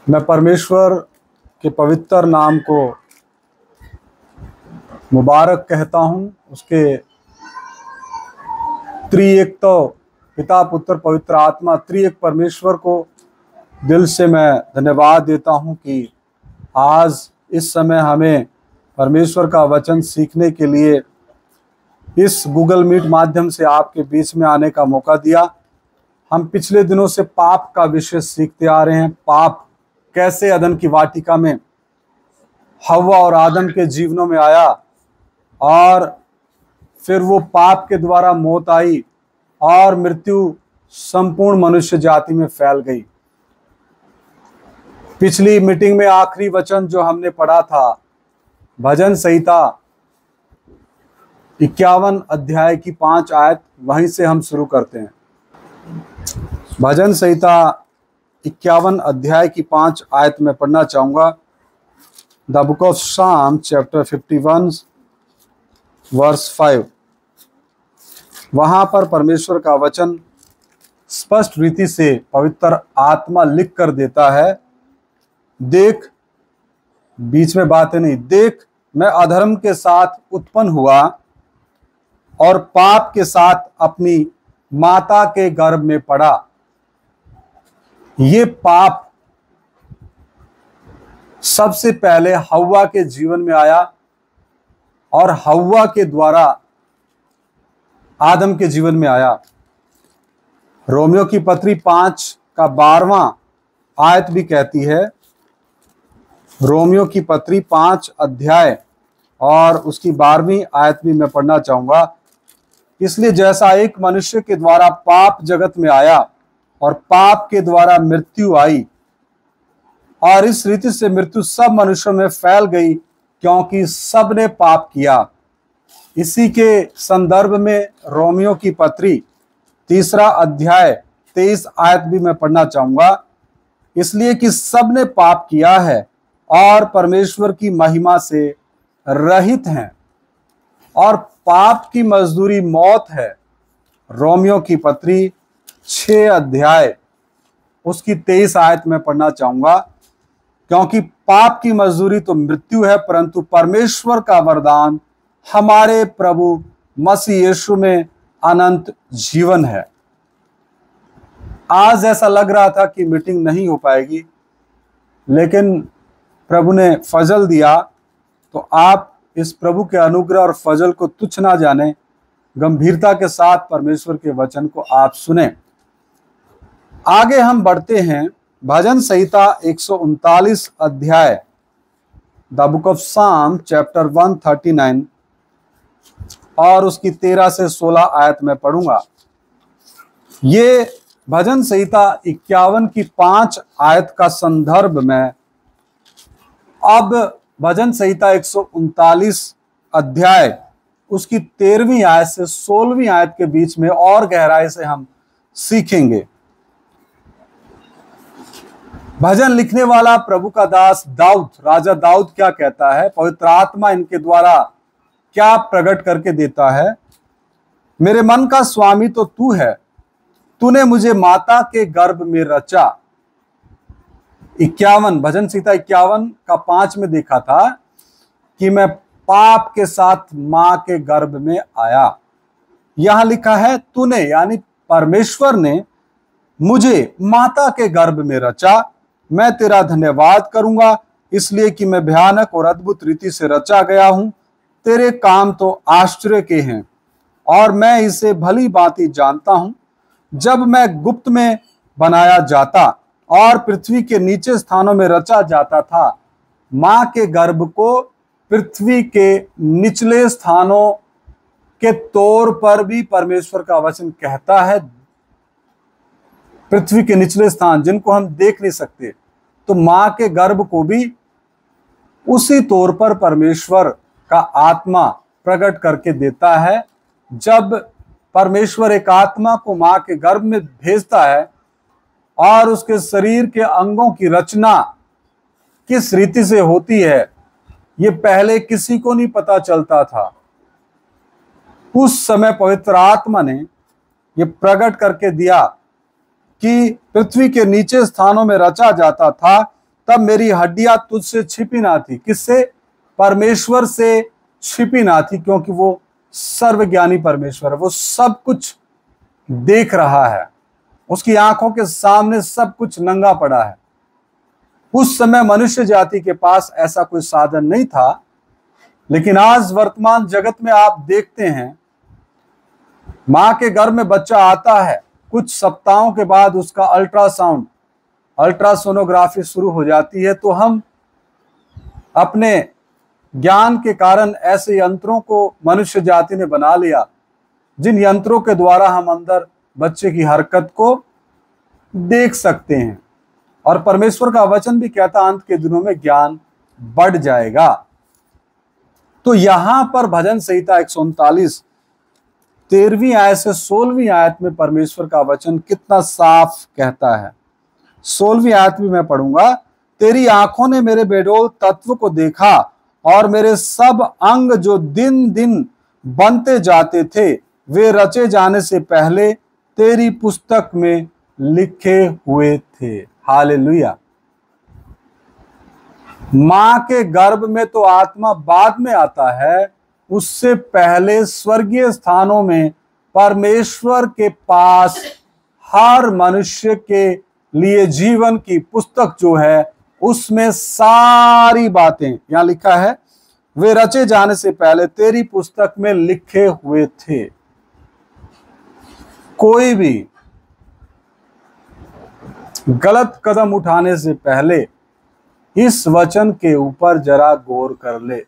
मैं परमेश्वर के पवित्र नाम को मुबारक कहता हूँ। उसके त्रिएक तो पिता पुत्र पवित्र आत्मा त्रिएक परमेश्वर को दिल से मैं धन्यवाद देता हूँ कि आज इस समय हमें परमेश्वर का वचन सीखने के लिए इस गूगल मीट माध्यम से आपके बीच में आने का मौका दिया। हम पिछले दिनों से पाप का विषय सीखते आ रहे हैं। पाप कैसे अदन की वाटिका में हव्वा और आदम के जीवनों में आया और फिर वो पाप के द्वारा मौत आई और मृत्यु संपूर्ण मनुष्य जाति में फैल गई। पिछली मीटिंग में आखिरी वचन जो हमने पढ़ा था भजन संहिता 51 अध्याय की 5 आयत, वहीं से हम शुरू करते हैं। भजन संहिता 51 अध्याय की 5 आयत में पढ़ना चाहूंगा। द बुक ऑफ साम चैप्टर 51 वर्स 5। वहां पर परमेश्वर का वचन स्पष्ट रीति से पवित्र आत्मा लिख कर देता है, देख, बीच में बातें नहीं, देख मैं अधर्म के साथ उत्पन्न हुआ और पाप के साथ अपनी माता के गर्भ में पड़ा। ये पाप सबसे पहले हव्वा के जीवन में आया और हव्वा के द्वारा आदम के जीवन में आया। रोमियो की पत्री 5 का 12वां आयत भी कहती है, रोमियो की पत्री 5 अध्याय और उसकी 12वीं आयत भी मैं पढ़ना चाहूंगा। इसलिए जैसा एक मनुष्य के द्वारा पाप जगत में आया और पाप के द्वारा मृत्यु आई और इस रीति से मृत्यु सब मनुष्यों में फैल गई क्योंकि सब ने पाप किया। इसी के संदर्भ में रोमियो की पत्री 3 अध्याय 23 आयत भी मैं पढ़ना चाहूंगा। इसलिए कि सब ने पाप किया है और परमेश्वर की महिमा से रहित हैं और पाप की मजदूरी मौत है। रोमियो की पत्री 6 अध्याय उसकी 23 आयत में पढ़ना चाहूंगा। क्योंकि पाप की मजदूरी तो मृत्यु है, परंतु परमेश्वर का वरदान हमारे प्रभु मसीह यीशु में अनंत जीवन है। आज ऐसा लग रहा था कि मीटिंग नहीं हो पाएगी, लेकिन प्रभु ने फजल दिया, तो आप इस प्रभु के अनुग्रह और फजल को तुच्छ ना जाने, गंभीरता के साथ परमेश्वर के वचन को आप सुने। आगे हम बढ़ते हैं। भजन संहिता 139 अध्याय, द बुक ऑफ साम चैप्टर 139 और उसकी 13 से 16 आयत में पढ़ूंगा। ये भजन संहिता 51 की 5 आयत का संदर्भ में अब भजन संहिता 139 अध्याय उसकी 13वीं आयत से 16वीं आयत के बीच में और गहराई से हम सीखेंगे। भजन लिखने वाला प्रभु का दास दाऊद, राजा दाऊद क्या कहता है, पवित्र आत्मा इनके द्वारा क्या प्रकट करके देता है। मेरे मन का स्वामी तो तू है, तूने मुझे माता के गर्भ में रचा। 51 भजन संहिता 51 का 5 में देखा था कि मैं पाप के साथ मां के गर्भ में आया। यहां लिखा है तूने, यानी परमेश्वर ने मुझे माता के गर्भ में रचा। मैं तेरा धन्यवाद करूंगा इसलिए कि मैं भयानक और अद्भुत रीति से रचा गया हूं। तेरे काम तो आश्चर्य के हैं और मैं इसे भली भांति जानता हूं। जब मैं गुप्त में बनाया जाता और पृथ्वी के नीचे स्थानों में रचा जाता था, मां के गर्भ को पृथ्वी के निचले स्थानों के तौर पर भी परमेश्वर का वचन कहता है। पृथ्वी के निचले स्थान जिनको हम देख नहीं सकते, तो मां के गर्भ को भी उसी तौर पर परमेश्वर का आत्मा प्रकट करके देता है। जब परमेश्वर एक आत्मा को मां के गर्भ में भेजता है और उसके शरीर के अंगों की रचना किस रीति से होती है, ये पहले किसी को नहीं पता चलता था। उस समय पवित्र आत्मा ने ये प्रकट करके दिया कि पृथ्वी के नीचे स्थानों में रचा जाता था तब मेरी हड्डियां तुझसे छिपी ना थी। किससे? परमेश्वर से छिपी ना थी, क्योंकि वो सर्वज्ञानी परमेश्वर है। वो सब कुछ देख रहा है, उसकी आंखों के सामने सब कुछ नंगा पड़ा है। उस समय मनुष्य जाति के पास ऐसा कोई साधन नहीं था, लेकिन आज वर्तमान जगत में आप देखते हैं, मां के गर्भ में बच्चा आता है, कुछ सप्ताहों के बाद उसका अल्ट्रासोनोग्राफी शुरू हो जाती है। तो हम अपने ज्ञान के कारण ऐसे यंत्रों को मनुष्य जाति ने बना लिया, जिन यंत्रों के द्वारा हम अंदर बच्चे की हरकत को देख सकते हैं। और परमेश्वर का वचन भी कहता अंत के दिनों में ज्ञान बढ़ जाएगा। तो यहां पर भजन संहिता 139 13वीं आयत से 16वीं आयत में परमेश्वर का वचन कितना साफ कहता है। 16वीं आयत भी मैं पढ़ूंगा। तेरी आंखों ने मेरे बेडोल तत्व को देखा, और मेरे सब अंग जो दिन दिन बनते जाते थे, वे रचे जाने से पहले तेरी पुस्तक में लिखे हुए थे। हालेलुया। मां के गर्भ में तो आत्मा बाद में आता है, उससे पहले स्वर्गीय स्थानों में परमेश्वर के पास हर मनुष्य के लिए जीवन की पुस्तक जो है, उसमें सारी बातें, यहां लिखा है, वे रचे जाने से पहले तेरी पुस्तक में लिखे हुए थे। कोई भी गलत कदम उठाने से पहले इस वचन के ऊपर जरा गौर कर ले,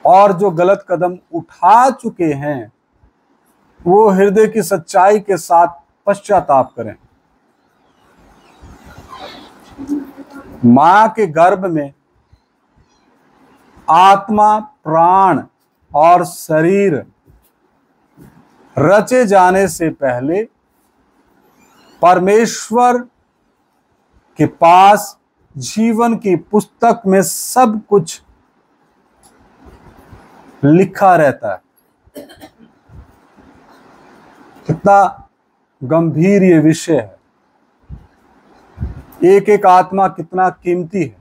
और जो गलत कदम उठा चुके हैं वो हृदय की सच्चाई के साथ पश्चाताप करें। मां के गर्भ में आत्मा, प्राण और शरीर रचे जाने से पहले परमेश्वर के पास जीवन की पुस्तक में सब कुछ लिखा रहता है। कितना गंभीर ये विषय है। एक एक आत्मा कितना कीमती है।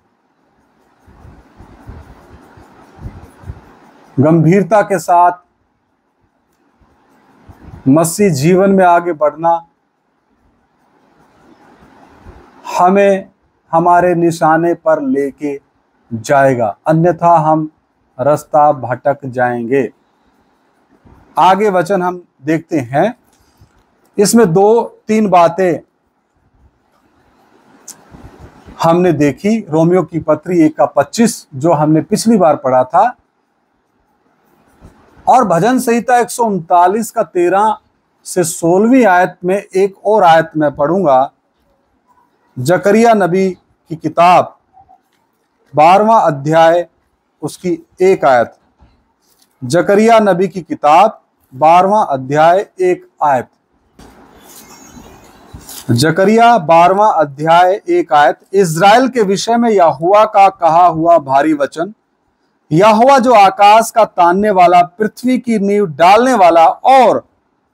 गंभीरता के साथ मसीह जीवन में आगे बढ़ना हमें हमारे निशाने पर लेके जाएगा, अन्यथा हम रास्ता भटक जाएंगे। आगे वचन हम देखते हैं, इसमें 2-3 बातें हमने देखी। रोमियो की पत्री 1:25 जो हमने पिछली बार पढ़ा था, और भजन संहिता 139 का 13 से 16वीं आयत में एक और आयत मैं पढ़ूंगा। जकरिया नबी की किताब 12वां अध्याय उसकी 1 आयत। जकरिया नबी की किताब 12वां अध्याय 1 आयत। जकरिया 12वां अध्याय 1 आयत। इज़राइल के विषय में यहोवा का कहा हुआ भारी वचन। यहोवा जो आकाश का तानने वाला, पृथ्वी की नींव डालने वाला और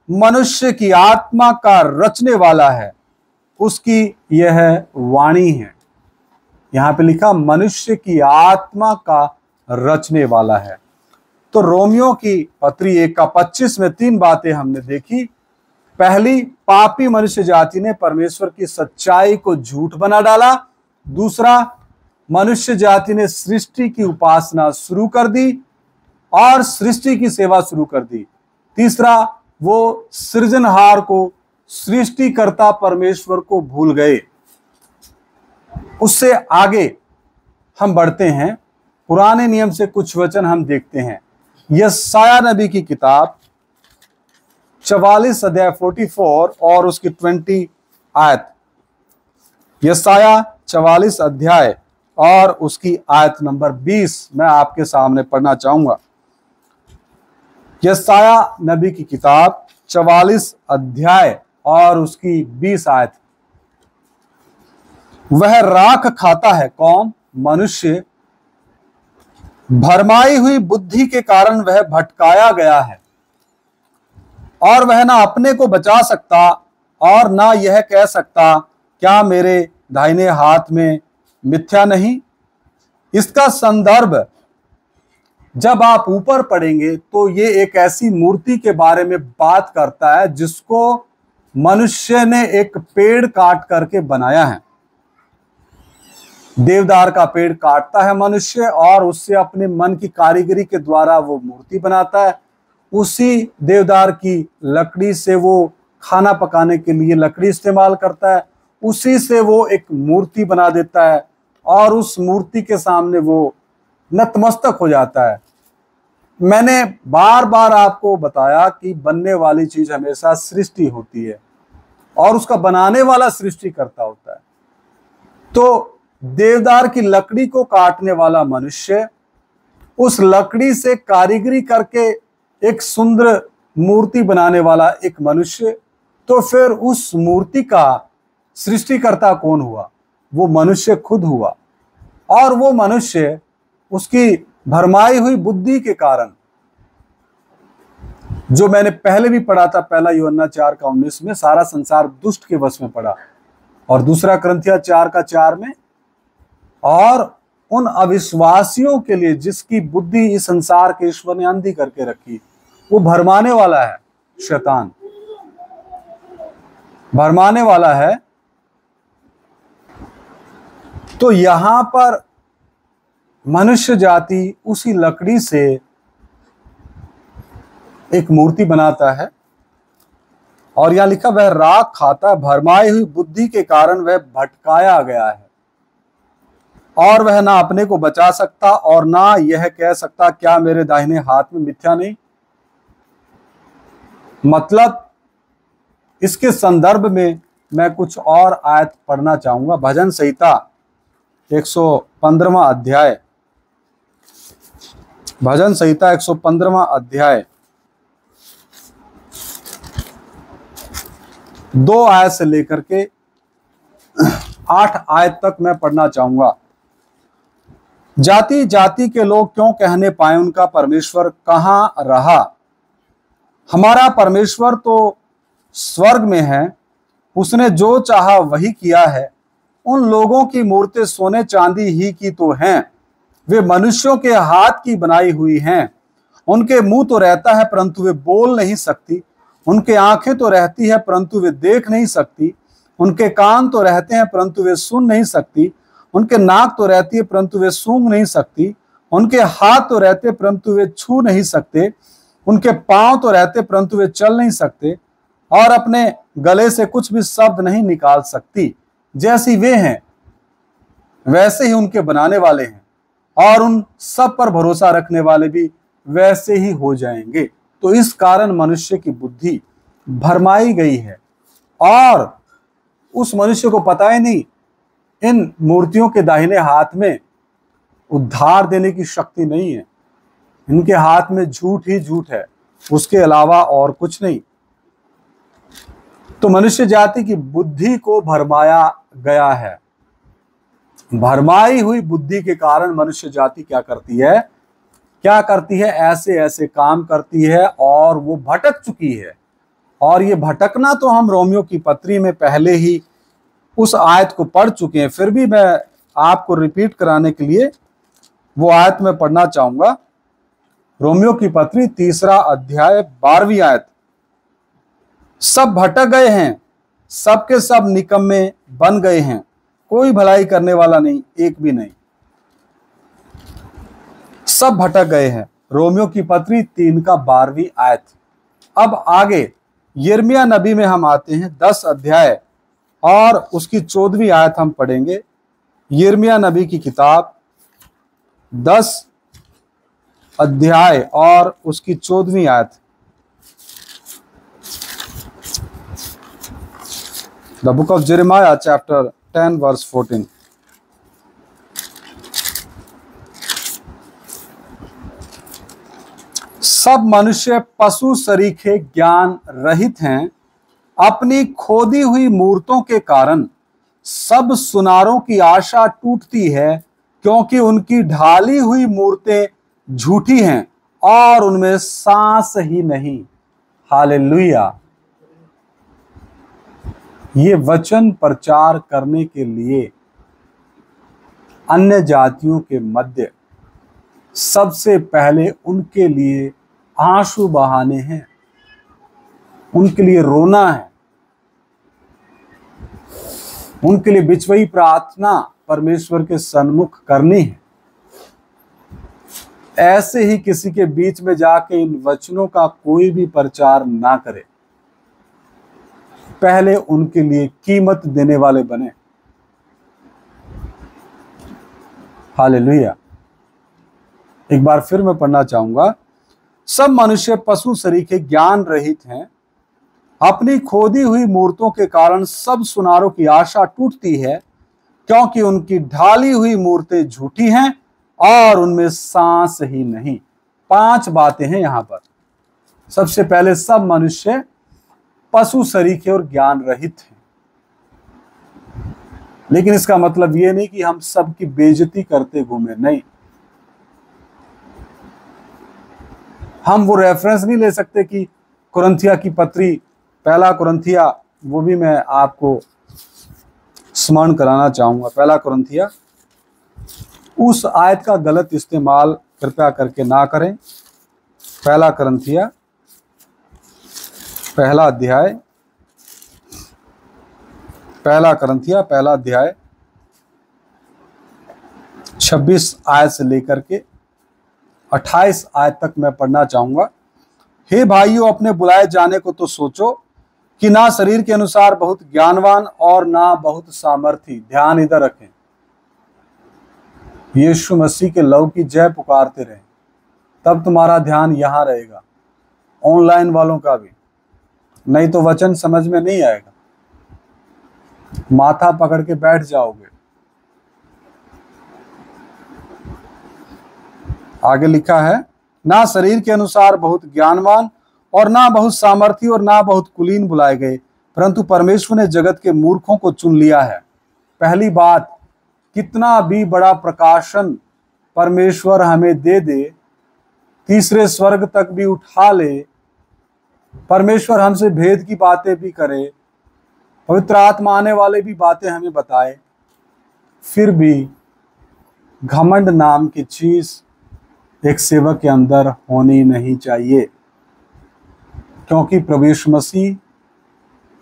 मनुष्य की आत्मा का रचने वाला है, उसकी यह वाणी है। यहां पे लिखा मनुष्य की आत्मा का रचने वाला है। तो रोमियो की पत्री 1:25 में 3 बातें हमने देखी। पहली, पापी मनुष्य जाति ने परमेश्वर की सच्चाई को झूठ बना डाला। दूसरा, मनुष्य जाति ने सृष्टि की उपासना शुरू कर दी और सृष्टि की सेवा शुरू कर दी। तीसरा, वो सृजनहार को, सृष्टिकर्ता परमेश्वर को भूल गए। उससे आगे हम बढ़ते हैं, पुराने नियम से कुछ वचन हम देखते हैं। यशायाह नबी की किताब 44 अध्याय 44 और उसकी 20 आयत। यशायाह 44 अध्याय और उसकी आयत नंबर 20 मैं आपके सामने पढ़ना चाहूंगा। यशायाह नबी की किताब 44 अध्याय और उसकी 20 आयत। वह राख खाता है, कौन? मनुष्य। भरमाई हुई बुद्धि के कारण वह भटकाया गया है, और वह ना अपने को बचा सकता और ना यह कह सकता क्या मेरे दाहिने हाथ में मिथ्या नहीं। इसका संदर्भ जब आप ऊपर पढ़ेंगे तो ये एक ऐसी मूर्ति के बारे में बात करता है जिसको मनुष्य ने एक पेड़ काट करके बनाया है। देवदार का पेड़ काटता है मनुष्य और उससे अपने मन की कारीगरी के द्वारा वो मूर्ति बनाता है। उसी देवदार की लकड़ी से वो खाना पकाने के लिए लकड़ी इस्तेमाल करता है, उसी से वो एक मूर्ति बना देता है और उस मूर्ति के सामने वो नतमस्तक हो जाता है। मैंने बार बार आपको बताया कि बनने वाली चीज हमेशा सृष्टि होती है और उसका बनाने वाला सृष्टिकर्ता होता है। तो देवदार की लकड़ी को काटने वाला मनुष्य, उस लकड़ी से कारीगरी करके एक सुंदर मूर्ति बनाने वाला एक मनुष्य, तो फिर उस मूर्ति का सृष्टिकर्ता कौन हुआ? वो मनुष्य खुद हुआ। और वो मनुष्य उसकी भरमाई हुई बुद्धि के कारण, जो मैंने पहले भी पढ़ा था, पहला यूहन्ना 4:19 में सारा संसार दुष्ट के वश में पड़ा, और दूसरा करंथिया 4:4 में, और उन अविश्वासियों के लिए जिसकी बुद्धि इस संसार के ईश्वर ने अंधी करके रखी, वो भरमाने वाला है। शैतान भरमाने वाला है। तो यहां पर मनुष्य जाति उसी लकड़ी से एक मूर्ति बनाता है और यहां लिखा वह राख खाता, भरमाई हुई बुद्धि के कारण वह भटकाया गया है और वह ना अपने को बचा सकता और ना यह कह सकता क्या मेरे दाहिने हाथ में मिथ्या नहीं। मतलब इसके संदर्भ में मैं कुछ और आयत पढ़ना चाहूंगा। भजन संहिता 115वां अध्याय, भजन संहिता 115वां अध्याय 2 आयत से लेकर के 8 आयत तक मैं पढ़ना चाहूंगा। जाति जाति के लोग क्यों कहने पाए उनका परमेश्वर कहां रहा? हमारा परमेश्वर तो स्वर्ग में है, उसने जो चाहा वही किया है। उन लोगों की मूर्तें सोने चांदी ही की तो हैं, वे मनुष्यों के हाथ की बनाई हुई हैं। उनके मुंह तो रहता है परंतु वे बोल नहीं सकती, उनके आंखें तो रहती है परंतु वे देख नहीं सकती, उनके कान तो रहते हैं परंतु वे सुन नहीं सकती, उनके नाक तो रहती है परंतु वे सूंघ नहीं सकती, उनके हाथ तो रहते परंतु वे छू नहीं सकते, उनके पांव तो रहते परंतु वे चल नहीं सकते, और अपने गले से कुछ भी शब्द नहीं निकाल सकती। जैसी वे हैं वैसे ही उनके बनाने वाले हैं, और उन सब पर भरोसा रखने वाले भी वैसे ही हो जाएंगे। तो इस कारण मनुष्य की बुद्धि भरमाई गई है और उस मनुष्य को पता ही नहीं इन मूर्तियों के दाहिने हाथ में उद्धार देने की शक्ति नहीं है। इनके हाथ में झूठ ही झूठ है, उसके अलावा और कुछ नहीं। तो मनुष्य जाति की बुद्धि को भरमाया गया है। भरमाई हुई बुद्धि के कारण मनुष्य जाति क्या करती है? ऐसे ऐसे काम करती है और वो भटक चुकी है। और ये भटकना तो हम रोमियो की पत्री में पहले ही उस आयत को पढ़ चुके हैं, फिर भी मैं आपको रिपीट कराने के लिए वो आयत में पढ़ना चाहूंगा। रोमियो की पत्री 3 अध्याय 12वीं आयत। सब भटक गए हैं, सब के सब निकम्मे बन गए हैं, कोई भलाई करने वाला नहीं, एक भी नहीं। सब भटक गए हैं। रोमियो की पत्री 3:12वीं आयत। अब आगे यिर्मयाह नबी में हम आते हैं, 10 अध्याय और उसकी 14वीं आयत हम पढ़ेंगे। यिर्मयाह नबी की किताब 10 अध्याय और उसकी 14वीं आयत। The book of Jeremiah chapter 10 verse 14। सब मनुष्य पशु सरीखे ज्ञान रहित हैं, अपनी खोदी हुई मूर्तों के कारण सब सुनारों की आशा टूटती है, क्योंकि उनकी ढाली हुई मूर्तें झूठी हैं और उनमें सांस ही नहीं। हालेलुया। ये वचन प्रचार करने के लिए अन्य जातियों के मध्य सबसे पहले उनके लिए आंसू बहाने हैं, उनके लिए रोना है, उनके लिए बिचवई प्रार्थना परमेश्वर के सन्मुख करनी है। ऐसे ही किसी के बीच में जाके इन वचनों का कोई भी प्रचार ना करे, पहले उनके लिए कीमत देने वाले बने। हालेलुया। एक बार फिर मैं पढ़ना चाहूंगा। सब मनुष्य पशु सरीखे ज्ञान रहित हैं, अपनी खोदी हुई मूर्तों के कारण सब सुनारों की आशा टूटती है, क्योंकि उनकी ढाली हुई मूर्तें झूठी हैं और उनमें सांस ही नहीं। 5 बातें हैं यहां पर। सबसे पहले, सब मनुष्य पशु सरीखे और ज्ञान रहित हैं। लेकिन इसका मतलब यह नहीं कि हम सबकी बेइज्जती करते घूमे, नहीं। हम वो रेफरेंस नहीं ले सकते कि कुरिन्थिया की पत्री, पहला कुरिन्थिया, वो भी मैं आपको स्मरण कराना चाहूंगा। पहला कुरिन्थिया, उस आयत का गलत इस्तेमाल कृपया करके ना करें। पहला कुरिन्थिया पहला अध्याय, पहला कुरिन्थिया पहला अध्याय 26 आयत से लेकर के 28 आयत तक मैं पढ़ना चाहूंगा। हे भाइयों, अपने बुलाए जाने को तो सोचो कि ना शरीर के अनुसार बहुत ज्ञानवान और ना बहुत सामर्थी। ध्यान इधर रखें। यीशु मसीह के लहू की जय पुकारते रहें, तब तुम्हारा ध्यान यहां रहेगा, ऑनलाइन वालों का भी। नहीं तो वचन समझ में नहीं आएगा, माथा पकड़ के बैठ जाओगे। आगे लिखा है, ना शरीर के अनुसार बहुत ज्ञानवान और ना बहुत सामर्थी और ना बहुत कुलीन बुलाए गए, परंतु परमेश्वर ने जगत के मूर्खों को चुन लिया है। पहली बात, कितना भी बड़ा प्रकाशन परमेश्वर हमें दे दे, तीसरे स्वर्ग तक भी उठा ले, परमेश्वर हमसे भेद की बातें भी करे, पवित्र आत्मा आने वाले भी बातें हमें बताए, फिर भी घमंड नाम की चीज एक सेवक के अंदर होनी नहीं चाहिए। क्योंकि प्रभु यीशु मसीह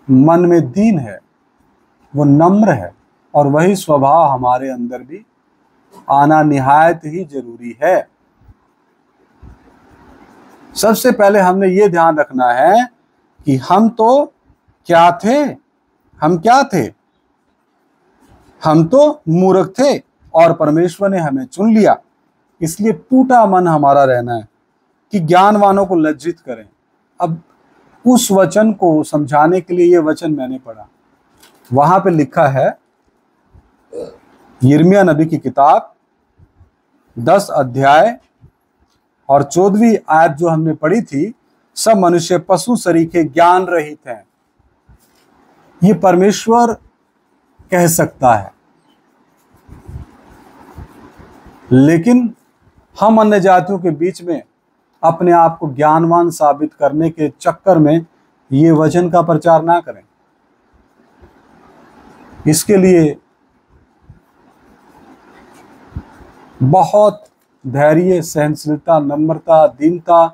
मन में दीन है, वो नम्र है, और वही स्वभाव हमारे अंदर भी आना निहायत ही जरूरी है। सबसे पहले हमने ये ध्यान रखना है कि हम तो क्या थे, हम क्या थे? हम तो मूर्ख थे और परमेश्वर ने हमें चुन लिया। इसलिए टूटा मन हमारा रहना है कि ज्ञानवानों को लज्जित करें। अब उस वचन को समझाने के लिए ये वचन मैंने पढ़ा, वहां पे लिखा है, यिर्मयाह नबी की किताब 10 अध्याय और 14वीं आयत जो हमने पढ़ी थी, सब मनुष्य पशु सरीखे ज्ञान रहित हैं। ये परमेश्वर कह सकता है, लेकिन हम अन्य जातियों के बीच में अपने आप को ज्ञानवान साबित करने के चक्कर में ये वचन का प्रचार ना करें। इसके लिए बहुत धैर्य, सहनशीलता, नम्रता, दीनता,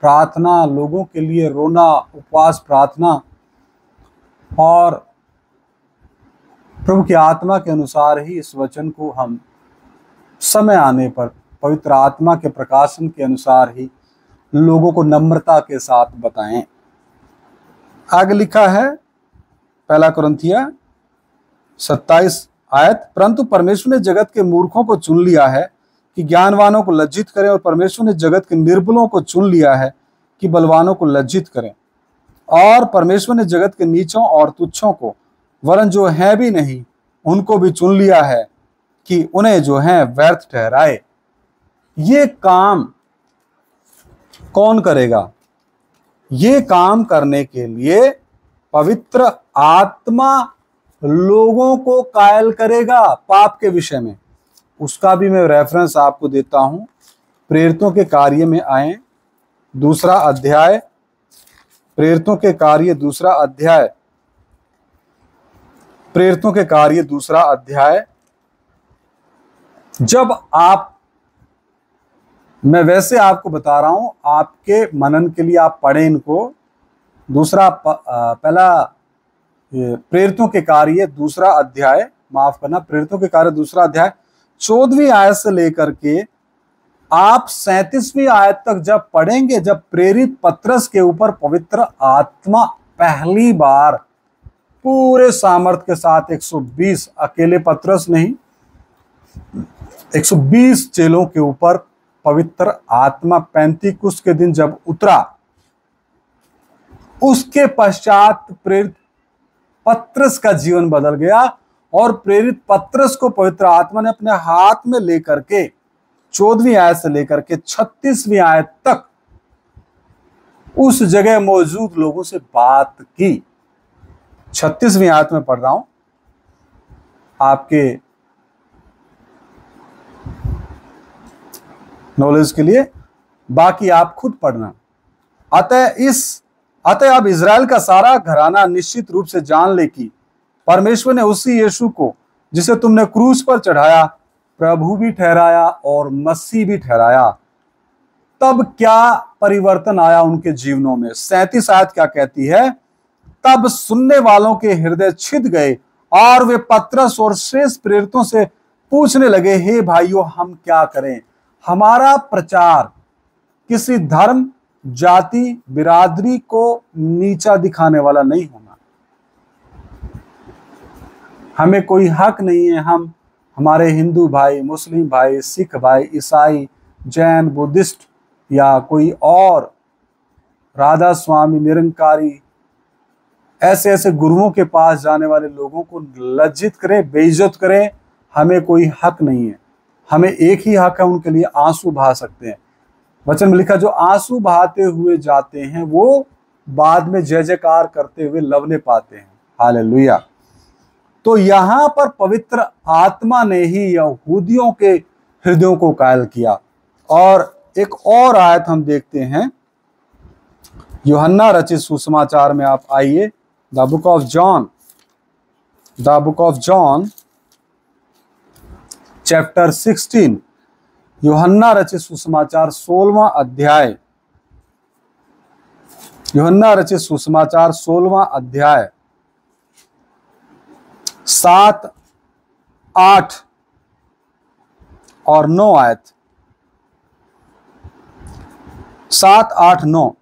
प्रार्थना, लोगों के लिए रोना, उपवास, प्रार्थना, और प्रभु की आत्मा के अनुसार ही इस वचन को हम समय आने पर पवित्र आत्मा के प्रकाशन के अनुसार ही लोगों को नम्रता के साथ बताएं। आगे लिखा है, पहला कुरिन्थिया 27 आयत, परंतु परमेश्वर ने जगत के मूर्खों को चुन लिया है कि ज्ञानवानों को लज्जित करें, और परमेश्वर ने जगत के निर्बलों को चुन लिया है कि बलवानों को लज्जित करें, और परमेश्वर ने जगत के नीचों और तुच्छों को, वरन जो है भी नहीं, उनको भी चुन लिया है कि उन्हें जो है व्यर्थ ठहराए। ये काम कौन करेगा? ये काम करने के लिए पवित्र आत्मा लोगों को कायल करेगा पाप के विषय में। उसका भी मैं रेफरेंस आपको देता हूं। प्रेरितों के कार्य में आए, 2 अध्याय, प्रेरितों के कार्य 2 अध्याय प्रेरितों के कार्य दूसरा अध्याय। जब आप, मैं वैसे आपको बता रहा हूं, आपके मनन के लिए आप पढ़ें इनको। दूसरा पहला प्रेरितों के कार्य दूसरा अध्याय, माफ करना, प्रेरितों के कार्य दूसरा अध्याय 14वीं आयत से लेकर के आप 37वीं आयत तक जब पढ़ेंगे, जब प्रेरित पतरस के ऊपर पवित्र आत्मा पहली बार पूरे सामर्थ के साथ 120, अकेले पतरस नहीं, 120 चेलों के ऊपर पवित्र आत्मा पेंतीकुस्त के दिन जब उतरा, उसके पश्चात प्रेरित पतरस का जीवन बदल गया और प्रेरित पतरस को पवित्र आत्मा ने अपने हाथ में लेकर के 14वीं आयत से लेकर के 36वीं आयत तक उस जगह मौजूद लोगों से बात की। 36वीं आयत में पढ़ रहा हूं आपके नॉलेज के लिए, बाकी आप खुद पढ़ना। अतः अब इजराइल का सारा घराना निश्चित रूप से जान ले कि परमेश्वर ने उसी यीशु को, जिसे तुमने क्रूस पर चढ़ाया, प्रभु भी ठहराया और मसीह भी ठहराया। तब क्या परिवर्तन आया उनके जीवनों में। 37 आयत क्या कहती है? तब सुनने वालों के हृदय छिद गए और वे पतरस और शेष प्रेरितों से पूछने लगे, हे भाइयों, हम क्या करें? हमारा प्रचार किसी धर्म, जाति, बिरादरी को नीचा दिखाने वाला नहीं होना। हमें कोई हक नहीं है हम हमारे हिंदू भाई, मुस्लिम भाई, सिख भाई, ईसाई, जैन, बुद्धिस्ट या कोई और, राधा स्वामी, निरंकारी, ऐसे ऐसे गुरुओं के पास जाने वाले लोगों को लज्जित करें, बेइज्जत करें, हमें कोई हक नहीं है। हमें एक ही हक है, उनके लिए आंसू बहा सकते हैं। वचन में लिखा, जो आंसू बहाते हुए जाते हैं वो बाद में जय जयकार करते हुए लवने पाते हैं। हालेलुया। तो यहां पर पवित्र आत्मा ने ही यहूदियों के हृदयों को कायल किया। और एक और आयत हम देखते हैं, यूहन्ना रचित सुसमाचार में आप आइए, the book of John chapter 16, यूहन्ना रचित सुसमाचार 16वां अध्याय, यूहन्ना रचित सुसमाचार 16वां अध्याय 7, 8 और 9 आयत। 7, 8, 9।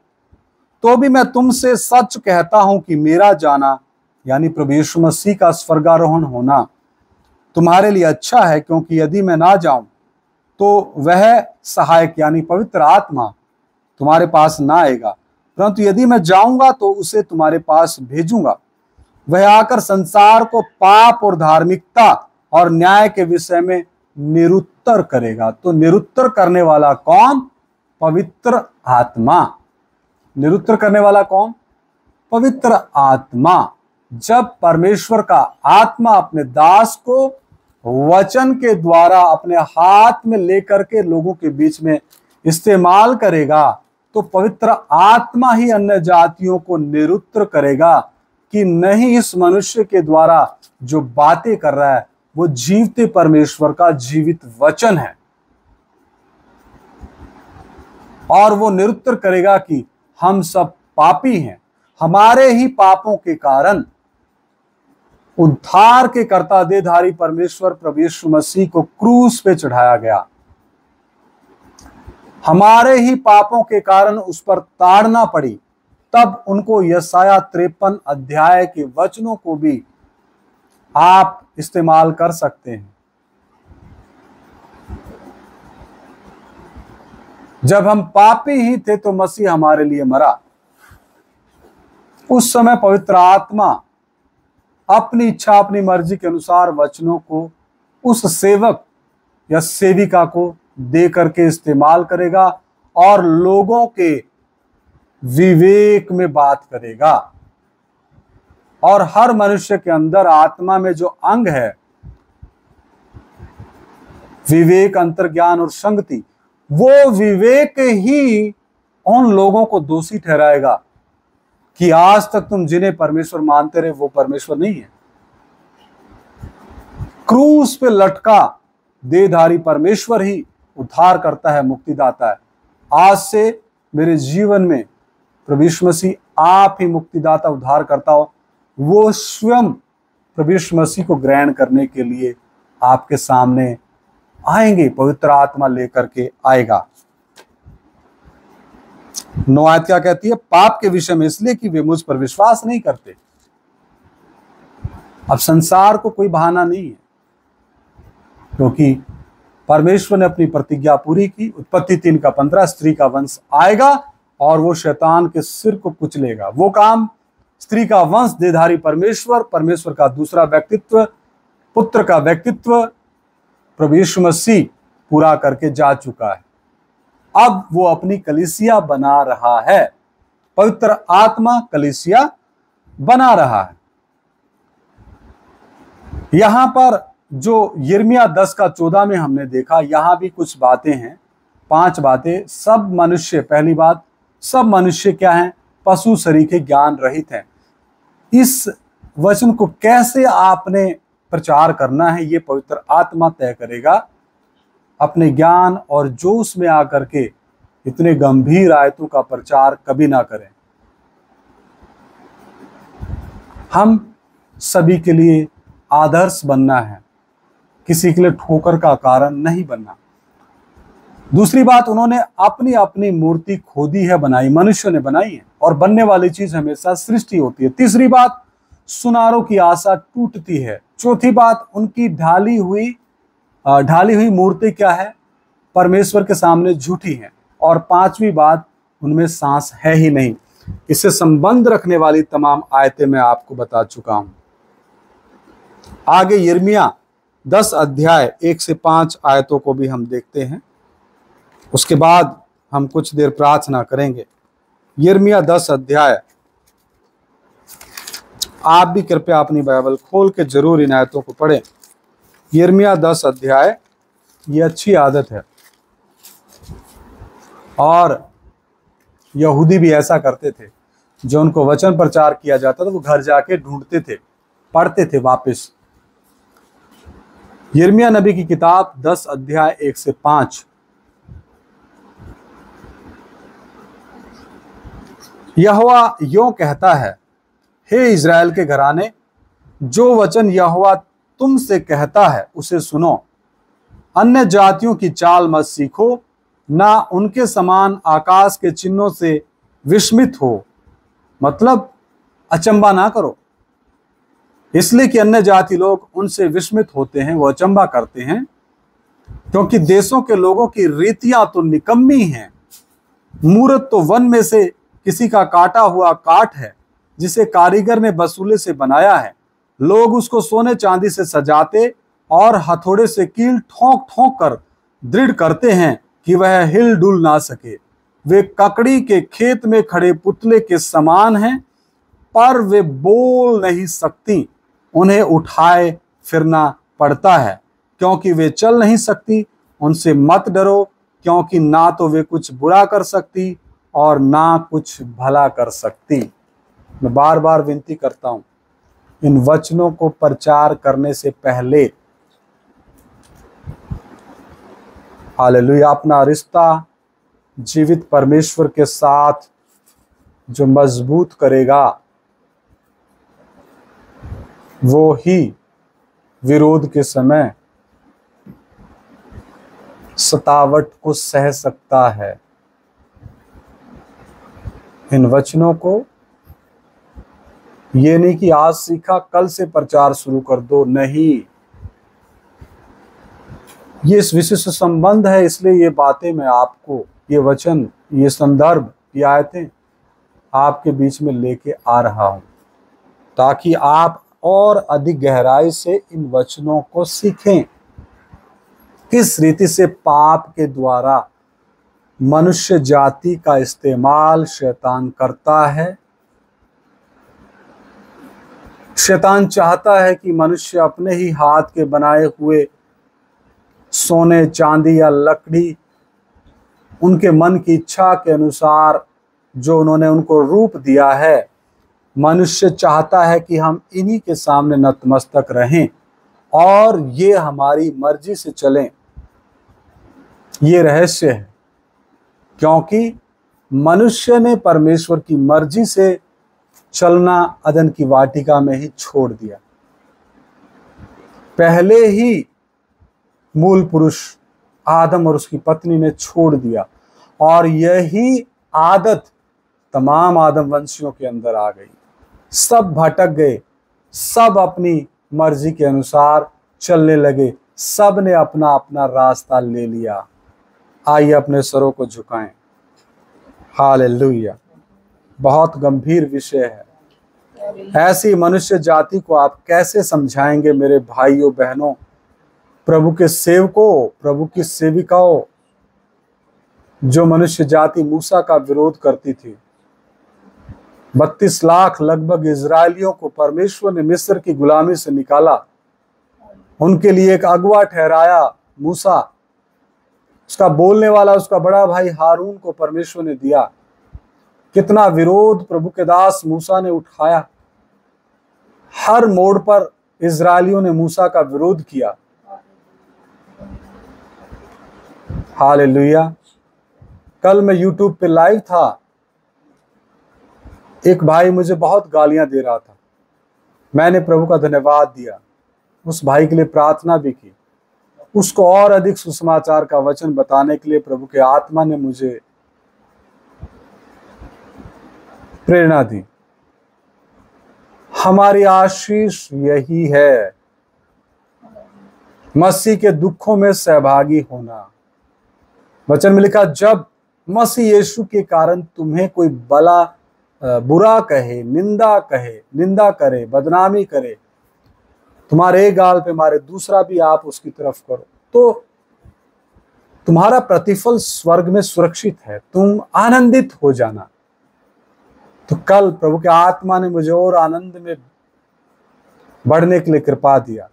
तो भी मैं तुमसे सच कहता हूं कि मेरा जाना, यानी प्रभु यीशु मसीह का स्वर्गारोहण होना, तुम्हारे लिए अच्छा है, क्योंकि यदि मैं ना जाऊं तो वह सहायक यानी पवित्र आत्मा तुम्हारे पास ना आएगा, परंतु यदि मैं जाऊंगा तो उसे तुम्हारे पास भेजूंगा। वह आकर संसार को पाप और धार्मिकता और न्याय के विषय में निरुत्तर करेगा। तो निरुत्तर करने वाला कौन? पवित्र आत्मा। निरुत्तर करने वाला कौन? पवित्र आत्मा। जब परमेश्वर का आत्मा अपने दास को वचन के द्वारा अपने हाथ में लेकर के लोगों के बीच में इस्तेमाल करेगा, तो पवित्र आत्मा ही अन्य जातियों को निरुत्तर करेगा कि नहीं, इस मनुष्य के द्वारा जो बातें कर रहा है वो जीवते परमेश्वर का जीवित वचन है। और वो निरुत्तर करेगा कि हम सब पापी हैं, हमारे ही पापों के कारण उद्धार के कर्ता देहधारी परमेश्वर प्रभु यीशु मसीह को क्रूस पे चढ़ाया गया। हमारे ही पापों के कारण उस पर ताड़ना पड़ी। तब उनको यशाया 53 अध्याय के वचनों को भी आप इस्तेमाल कर सकते हैं। जब हम पापी ही थे तो मसीह हमारे लिए मरा। उस समय पवित्र आत्मा अपनी इच्छा, अपनी मर्जी के अनुसार वचनों को उस सेवक या सेविका को दे करके इस्तेमाल करेगा और लोगों के विवेक में बात करेगा। और हर मनुष्य के अंदर आत्मा में जो अंग है, विवेक, अंतर्ज्ञान और संगति, वो विवेक ही उन लोगों को दोषी ठहराएगा कि आज तक तुम जिन्हें परमेश्वर मानते रहे वो परमेश्वर नहीं है। क्रूस पे लटका देहधारी परमेश्वर ही उद्धार करता है, मुक्तिदाता है। आज से मेरे जीवन में प्रभु यीशु मसीह आप ही मुक्तिदाता उद्धार करता हो, वो स्वयं प्रभु यीशु मसीह को ग्रहण करने के लिए आपके सामने आएंगे, पवित्र आत्मा लेकर के आएगा। 9 आयत क्या कहती है? पाप के विषय में इसलिए कि वे मुझ पर विश्वास नहीं करते। अब संसार को कोई बहाना नहीं है, क्योंकि परमेश्वर ने अपनी प्रतिज्ञा पूरी की। उत्पत्ति 3:15 स्त्री का वंश आएगा और वो शैतान के सिर को कुचलेगा। वो काम स्त्री का वंश, देहधारी परमेश्वर, परमेश्वर का दूसरा व्यक्तित्व, पुत्र का व्यक्तित्व प्रभु यीशु मसीह पूरा करके जा चुका है। अब वो अपनी कलीसिया बना रहा है, पवित्र आत्मा कलीसिया बना रहा है। यहां पर जो यिर्मयाह 10:14 में हमने देखा, यहां भी कुछ बातें हैं, 5 बातें। सब मनुष्य, पहली बात, सब मनुष्य क्या हैं? पशु सरीखे ज्ञान रहित हैं। इस वचन को कैसे आपने प्रचार करना है, ये पवित्र आत्मा तय करेगा। अपने ज्ञान और जोश में आकर के इतने गंभीर आयतों का प्रचार कभी ना करें। हम सभी के लिए आदर्श बनना है, किसी के लिए ठोकर का कारण नहीं बनना। दूसरी बात, उन्होंने अपनी अपनी मूर्ति खोदी है, बनाई, मनुष्य ने बनाई है, और बनने वाली चीज हमेशा सृष्टि होती है। तीसरी बात, सुनारों की आशा टूटती है। चौथी बात, उनकी ढाली हुई मूर्ति क्या है? परमेश्वर के सामने झूठी है। और 5वीं बात, उनमें सांस है ही नहीं। इससे संबंध रखने वाली तमाम आयतें मैं आपको बता चुका हूं। आगे यिर्मयाह 10 अध्याय 1 से 5 आयतों को भी हम देखते हैं, उसके बाद हम कुछ देर प्रार्थना करेंगे। यिर्मयाह 10 अध्याय, आप भी कृपया अपनी बाइबल खोल के जरूर इन आयतों को पढ़ें। यिर्मयाह 10 अध्याय, ये अच्छी आदत है, और यहूदी भी ऐसा करते थे। जो उनको वचन प्रचार किया जाता था वो घर जाके ढूंढते थे, पढ़ते थे वापस। यिर्मयाह नबी की किताब 10 अध्याय 1 से 5। यहोवा यों कहता है, हे इज़राइल के घराने, जो वचन यहोवा तुमसे कहता है उसे सुनो। अन्य जातियों की चाल मत सीखो, ना उनके समान आकाश के चिन्हों से विस्मित हो। मतलब अचंबा ना करो, इसलिए कि अन्य जाति लोग उनसे विस्मित होते हैं, वो अचंबा करते हैं, क्योंकि देशों के लोगों की रीतियां तो निकम्मी हैं। मूरत तो वन में से किसी का काटा हुआ काठ है, जिसे कारीगर ने वसूले से बनाया है। लोग उसको सोने चांदी से सजाते और हथौड़े से कील ठोंक ठोंक कर दृढ़ करते हैं कि वह हिल डुल ना सके। वे ककड़ी के खेत में खड़े पुतले के समान हैं, पर वे बोल नहीं सकती। उन्हें उठाए फिरना पड़ता है, क्योंकि वे चल नहीं सकती। उनसे मत डरो, क्योंकि ना तो वे कुछ बुरा कर सकती और ना कुछ भला कर सकती। मैं बार बार विनती करता हूं, इन वचनों को प्रचार करने से पहले हालेलुया अपना रिश्ता जीवित परमेश्वर के साथ जो मजबूत करेगा, वो ही विरोध के समय सतावट को सह सकता है। इन वचनों को ये नहीं कि आज सीखा कल से प्रचार शुरू कर दो, नहीं। ये इस विषय से संबंध है, इसलिए ये बातें मैं आपको, ये वचन, ये संदर्भ, ये आयतें आपके बीच में लेके आ रहा हूं, ताकि आप और अधिक गहराई से इन वचनों को सीखें। किस रीति से पाप के द्वारा मनुष्य जाति का इस्तेमाल शैतान करता है। शैतान चाहता है कि मनुष्य अपने ही हाथ के बनाए हुए सोने, चांदी या लकड़ी, उनके मन की इच्छा के अनुसार जो उन्होंने उनको रूप दिया है, मनुष्य चाहता है कि हम इन्हीं के सामने नतमस्तक रहें। और ये हमारी मर्जी से चलें। ये रहस्य है, क्योंकि मनुष्य ने परमेश्वर की मर्जी से चलना अदन की वाटिका में ही छोड़ दिया। पहले ही मूल पुरुष आदम और उसकी पत्नी ने छोड़ दिया, और यही आदत तमाम आदम वंशियों के अंदर आ गई। सब भटक गए, सब अपनी मर्जी के अनुसार चलने लगे, सब ने अपना अपना रास्ता ले लिया। आइए अपने सरों को झुकाएं। हालेलुया। बहुत गंभीर विषय है। ऐसी मनुष्य जाति को आप कैसे समझाएंगे मेरे भाइयों बहनों, प्रभु के सेवकों, प्रभु की सेविकाओं, जो मनुष्य जाति मूसा का विरोध करती थी। 32 लाख लगभग इजरायलियों को परमेश्वर ने मिस्र की गुलामी से निकाला, उनके लिए एक अगुवा ठहराया मूसा, उसका बोलने वाला उसका बड़ा भाई हारून को परमेश्वर ने दिया। कितना विरोध प्रभु के दास मूसा ने उठाया। हर मोड़ पर इजरायलियों ने मूसा का विरोध किया। हालेलुया। कल मैं यूट्यूब पे लाइव था, एक भाई मुझे बहुत गालियां दे रहा था। मैंने प्रभु का धन्यवाद दिया, उस भाई के लिए प्रार्थना भी की, उसको और अधिक सुसमाचार का वचन बताने के लिए प्रभु के आत्मा ने मुझे प्रेरणा दी। हमारी आशीष यही है, मसीह के दुखों में सहभागी होना। वचन में लिखा, जब मसीह यीशु के कारण तुम्हें कोई बुरा कहे, निंदा करे, बदनामी करे, तुम्हारे एक गाल पे मारे दूसरा भी आप उसकी तरफ करो, तो तुम्हारा प्रतिफल स्वर्ग में सुरक्षित है, तुम आनंदित हो जाना। तो कल प्रभु के आत्मा ने मुझे और आनंद में बढ़ने के लिए कृपा दिया।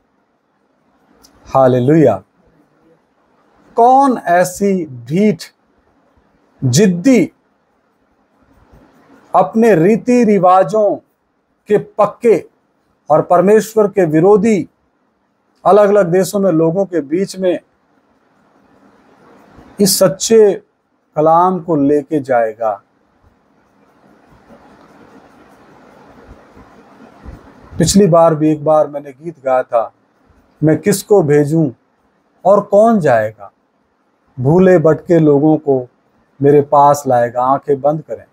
हालेलुया। कौन ऐसी ढीठ, जिद्दी, अपने रीति रिवाजों के पक्के और परमेश्वर के विरोधी अलग अलग देशों में लोगों के बीच में इस सच्चे कलाम को लेके जाएगा? पिछली बार भी एक बार मैंने गीत गाया था, मैं किसको भेजूं और कौन जाएगा, भूले भटके लोगों को मेरे पास लाएगा। आंखें बंद करें,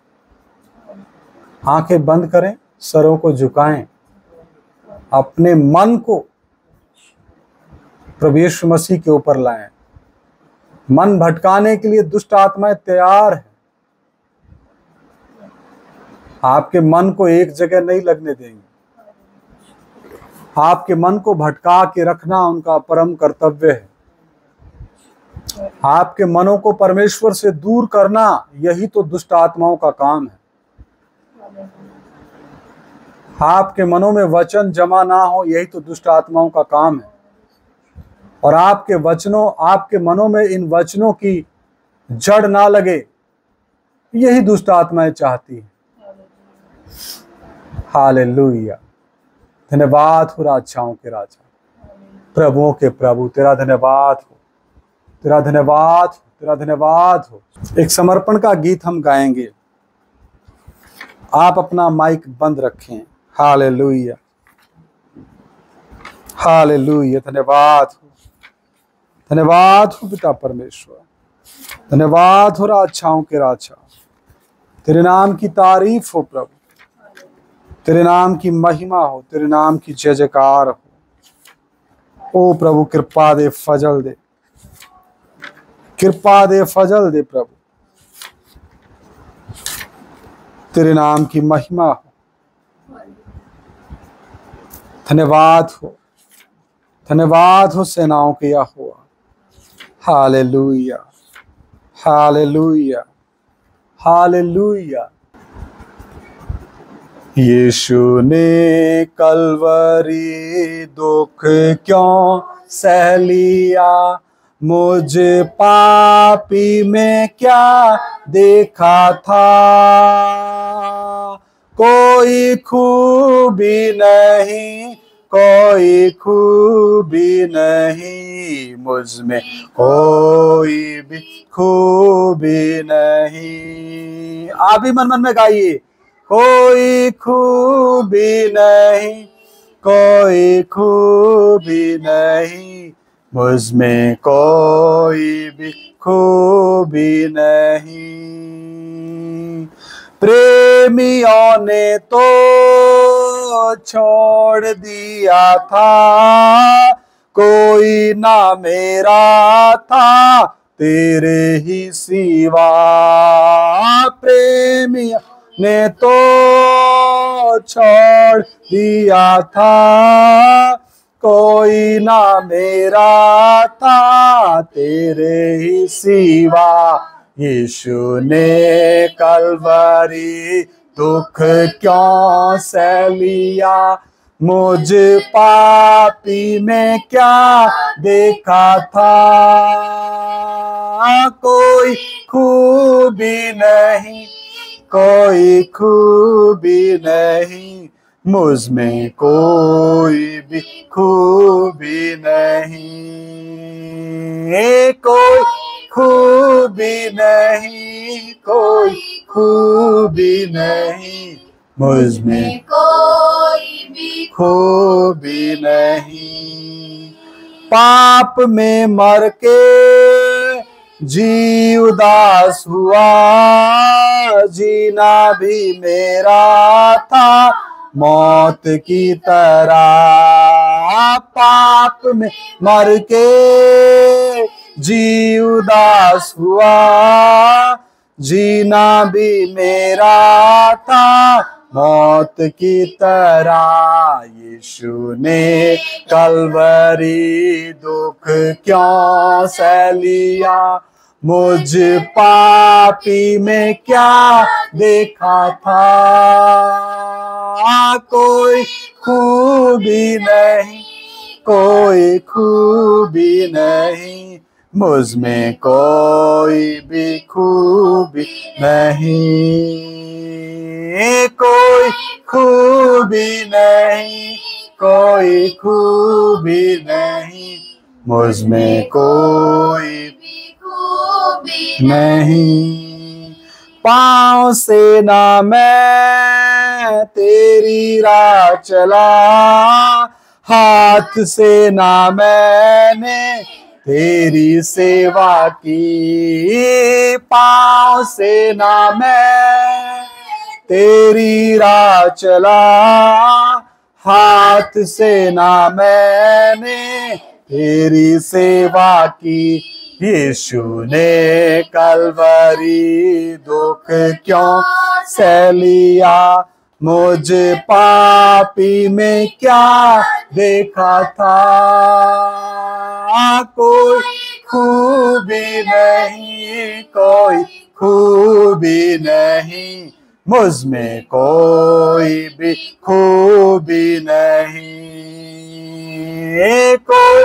आंखें बंद करें, सरों को झुकाएं, अपने मन को प्रभु यीशु मसीह के ऊपर लाएं। मन भटकाने के लिए दुष्ट आत्माएं तैयार हैं। आपके मन को एक जगह नहीं लगने देंगे। आपके मन को भटका के रखना उनका परम कर्तव्य है। आपके मनों को परमेश्वर से दूर करना, यही तो दुष्ट आत्माओं का काम है। आपके मनों में वचन जमा ना हो, यही तो दुष्ट आत्माओं का काम है। और आपके मनों में इन वचनों की जड़ ना लगे, यही दुष्ट आत्माएं चाहती है। हालेलुया। धन्यवाद हो राजाओं के राजा, प्रभुओं के प्रभु, तेरा धन्यवाद हो, तेरा धन्यवाद, तेरा धन्यवाद हो। एक समर्पण का गीत हम गाएंगे। आप अपना माइक बंद रखें। Hallelujah, hallelujah. धन्यवाद हो, धन्यवाद हो पिता परमेश्वर, धन्यवाद हो राजाओं के राजा। तेरे नाम की तारीफ हो प्रभु, तेरे नाम की महिमा हो, तेरे नाम की जय जयकार हो। ओ प्रभु कृपा दे, फजल दे, कृपा दे, फजल दे प्रभु। तेरे नाम की महिमा हो। धन्यवाद हो, धन्यवाद हो सेनाओं के यहोवा। हालेलुया, हालेलुया, हालेलुया। यीशु ने कलवरी दुख क्यों सह लिया, मुझ पापी में क्या देखा था। कोई खूबी नहीं, कोई खूबी नहीं, मुझ में कोई भी खूबी नहीं। आप भी मन मन में गाइए, कोई खूबी नहीं, कोई खूबी नहीं, मुझ में कोई भी खूबी नहीं। प्रेमियों ने तो छोड़ दिया था, कोई ना मेरा था तेरे ही सिवा। प्रेमियों ने तो छोड़ दिया था, कोई ना मेरा था तेरे ही सिवा। यीशु ने कलवरी दुख क्यों सह लिया, मुझ पापी में क्या देखा था। कोई खूबी नहीं, कोई खूबी नहीं, मुझ में कोई भी खूबी नहीं। कोई खूबी नहीं, कोई खूबी नहीं, मुझ में कोई भी खूबी नहीं। पाप में मर के जी उदास हुआ, जीना भी मेरा था मौत की तरह। पाप में मर के जी उदास हुआ, जीना भी मेरा था मौत की तरह। यीशु ने कलवरी दुख क्यों सह लिया, मुझ पापी में क्या देखा था। कोई खूबी नहीं, कोई खूबी नहीं, मुझ में कोई भी खूबी नहीं। कोई खूबी नहीं, कोई खूबी नहीं, मुझ में कोई खूबी नहीं। पाँव से ना मैं तेरी राह चला, हाथ से ना मैंने तेरी सेवा की। पाँव से ना मैं तेरी राह चला, हाथ से ना मैंने तेरी सेवा की। यीशु ने कलवरी दुख क्यों सह लिया, मुझ पापी में क्या देखा था। कोई खूबी नहीं, कोई खूबी नहीं, मुझ में कोई भी खूबी नहीं। कोई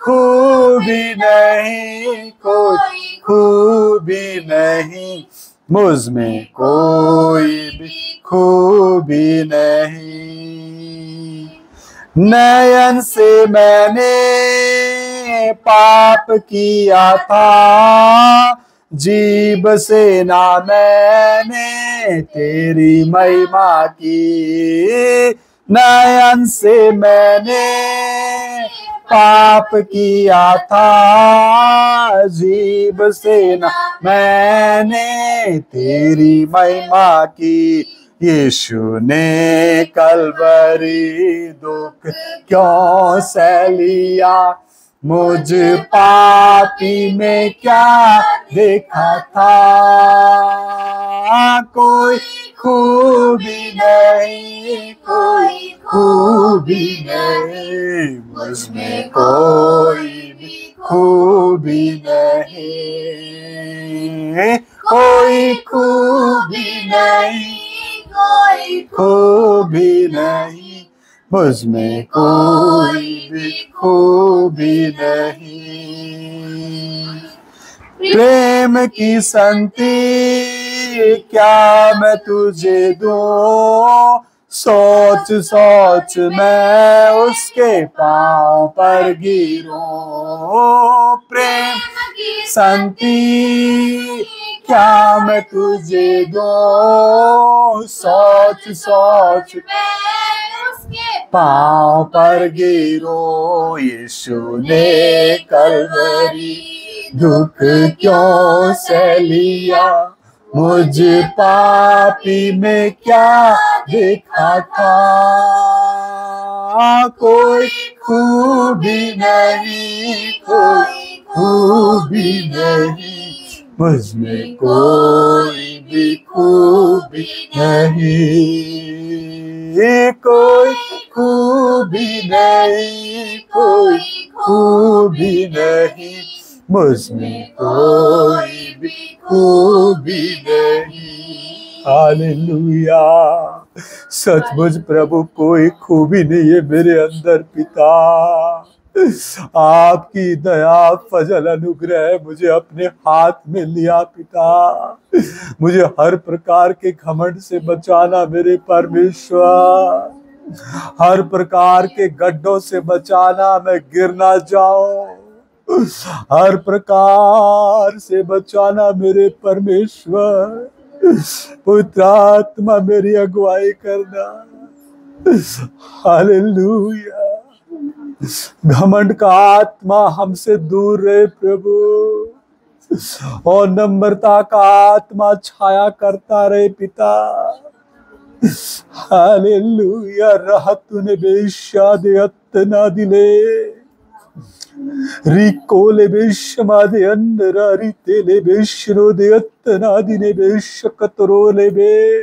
खूबी नहीं, कोई खूबी नहीं, मुझ में कोई भी खूबी नहीं। नयन से मैंने पाप किया था, जीभ से ना मैंने तेरी महिमा की। नयन से मैंने पाप किया था, जीभ से ना मैंने तेरी महिमा की। यीशु ने कलवरी दुख क्यों सह लिया, मुझ पापी में क्या देखा था। कोई खूबी नहीं, कोई खूबी नहीं, मुझ में कोई भी खूबी नहीं। कोई खूबी नहीं, कोई खूबी नहीं, मुझ में कोई भी खूबी नहीं। प्रेम की संगति क्या मैं तुझे दूं, सोच सोच मैं उसके पांव पर गिरूं, प्रेम की संति क्या मैं तुझे दूं, सोच सोच मैं उसके पांव पर गिरो, यीशु ने कलवरी दुख क्यों सह लिया, मुझ पापी में क्या देखा था, कोई खूबी नहीं, कोई खूबी नहीं, मुझ में कोई भी खूबी नहीं, कोई खूबी नहीं, कोई खूबी नहीं, मुझ में कोई भी खूबी नहीं। हालेलुया। सचमुच प्रभु कोई खूबी नहीं है मेरे अंदर पिता, आपकी दया फजल अनुग्रह मुझे अपने हाथ में लिया पिता, मुझे हर प्रकार के घमंड से बचाना मेरे परमेश्वर, हर प्रकार के गड्ढों से बचाना, मैं गिर ना जाऊं, हर प्रकार से बचाना मेरे परमेश्वर, पवित्र आत्मा मेरी अगुवाई करना। हालेलुया। घमंड का आत्मा हमसे दूर रहे प्रभु, और नम्रता का आत्मा छाया करता रहे पिता। हालेलुया। रहतुने बेशादे अत्तना दिले रिकोले बेशमादे अंदरा रितेले बेशनो दे अत्तना दिने बेशकतरोले बे।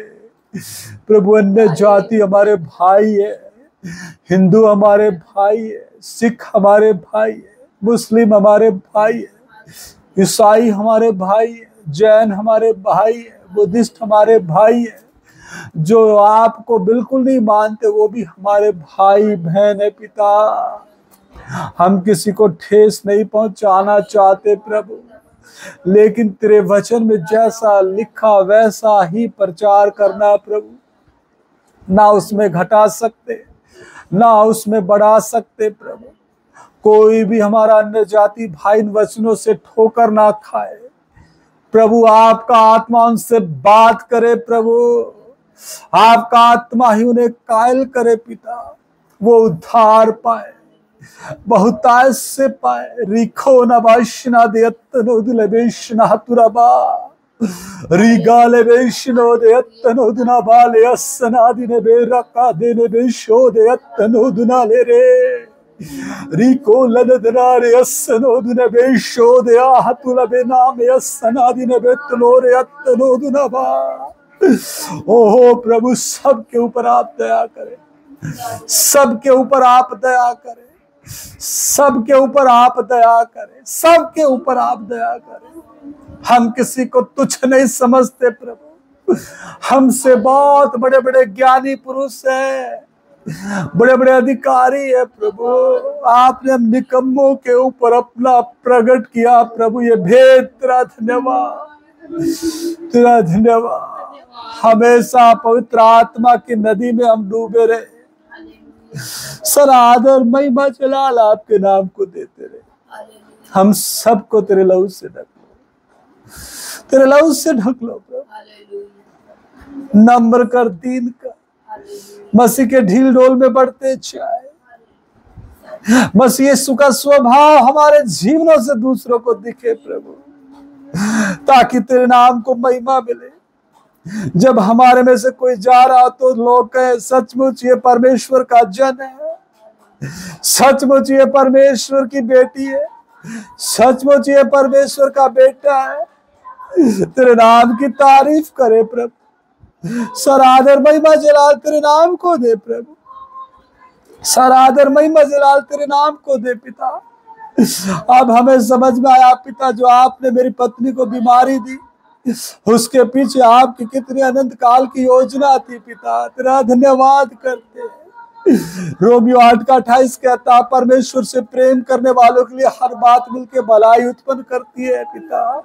प्रभु अन्य जाति हमारे भाई है, हिंदू हमारे भाई है, सिख हमारे भाई है, मुस्लिम हमारे भाई है, ईसाई हमारे भाई है, जैन हमारे भाई है, बुद्धिस्ट हमारे भाई है, जो आपको बिल्कुल नहीं मानते वो भी हमारे भाई बहन है पिता। हम किसी को ठेस नहीं पहुंचाना चाहते प्रभु, लेकिन तेरे वचन में जैसा लिखा वैसा ही प्रचार करना प्रभु, ना उसमें घटा सकते ना उसमें बढ़ा सकते प्रभु। कोई भी हमारा अन्य जाति भाई इन वचनों से ठोकर ना खाए प्रभु, आपका आत्मा उनसे बात करे प्रभु, आपका आत्मा ही उन्हें कायल करे पिता, वो उद्धार पाए, बहुतायत से पाए। रिखो नबाशना देयत्तनो दिलबेशना तुरबा रिगाले बेशनो देयत्तनो दुना बाले अस्सना दिने बेरका देने बेशो देयत्तनो दुना ले रे रिको लददनारे अस्सनो दुने बेशो देया हतुला बेनामे अस्सना दिने बेतलोरे अत्तनो दुना बा। ओहो प्रभु, सबके ऊपर आप दया करें, सबके ऊपर आप दया करें, सबके ऊपर आप दया करें, सबके ऊपर आप दया करें। हम किसी को तुच्छ नहीं समझते प्रभु, हमसे बहुत बड़े बड़े ज्ञानी पुरुष हैं, बड़े बड़े अधिकारी है प्रभु, आपने हम निकम्मों के ऊपर अपना प्रकट किया प्रभु, ये भेद तेरा धन्यवाद, तेरा धन्यवाद। हमेशा पवित्र आत्मा की नदी में हम डूबे रहे, सर आदर महिमा जलाल आपके नाम को देते रहे। हम सबको तेरे लहू से ढक लो, तेरे लहू से ढक लो प्रभु, नम्र कर दीन का, मसीह के ढील डोल में बढ़ते जाए, मसीह यीशु का स्वभाव हमारे जीवनों से दूसरों को दिखे प्रभु, ताकि तेरे नाम को महिमा मिले। जब हमारे में से कोई जा रहा तो लोग कहे सचमुच ये परमेश्वर का जन है, सचमुच ये परमेश्वर की बेटी है, सचमुच ये परमेश्वर का बेटा है। तेरे नाम की तारीफ करे प्रभु, सर आदर महिमा जलाल तेरे नाम को दे प्रभु, सर आदर महिमा जलाल तेरे नाम को दे पिता। अब हमें समझ में आया पिता, जो आपने मेरी पत्नी को बीमारी दी उसके पीछे आपकी कितनी अनंत काल की योजना थी पिता, तेरा धन्यवाद करते हैं। रोमियो 8:28 कहता, परमेश्वर से प्रेम करने वालों के लिए हर बात मिलके भलाई उत्पन्न करती है पिता।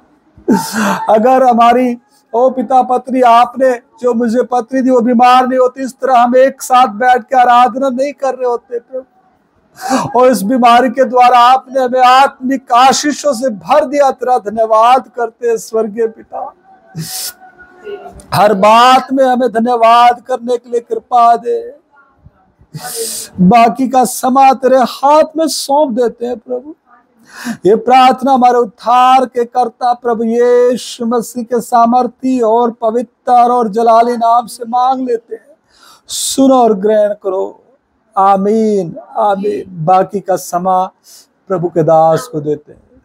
अगर हमारी ओ पिता, पत्री आपने जो मुझे पत्री दी वो बीमार नहीं होती, इस तरह हम एक साथ बैठ के आराधना नहीं कर रहे होते प्रभु। और इस बीमारी के द्वारा आपने हमें आत्मिक आशीषों से भर दिया। तेरा धन्यवाद करते हैं स्वर्गीय पिता। हर बात में हमें धन्यवाद करने के लिए कृपा दे। बाकी का समा तेरे हाथ में सौंप देते हैं प्रभु। ये प्रार्थना हमारे उद्धार के कर्ता प्रभु यीशु मसीह के सामर्थी और पवित्र और जलाली नाम से मांग लेते हैं। सुनो और ग्रहण करो। आमीन आमीन। बाकी का समा प्रभु के दास को देते हैं।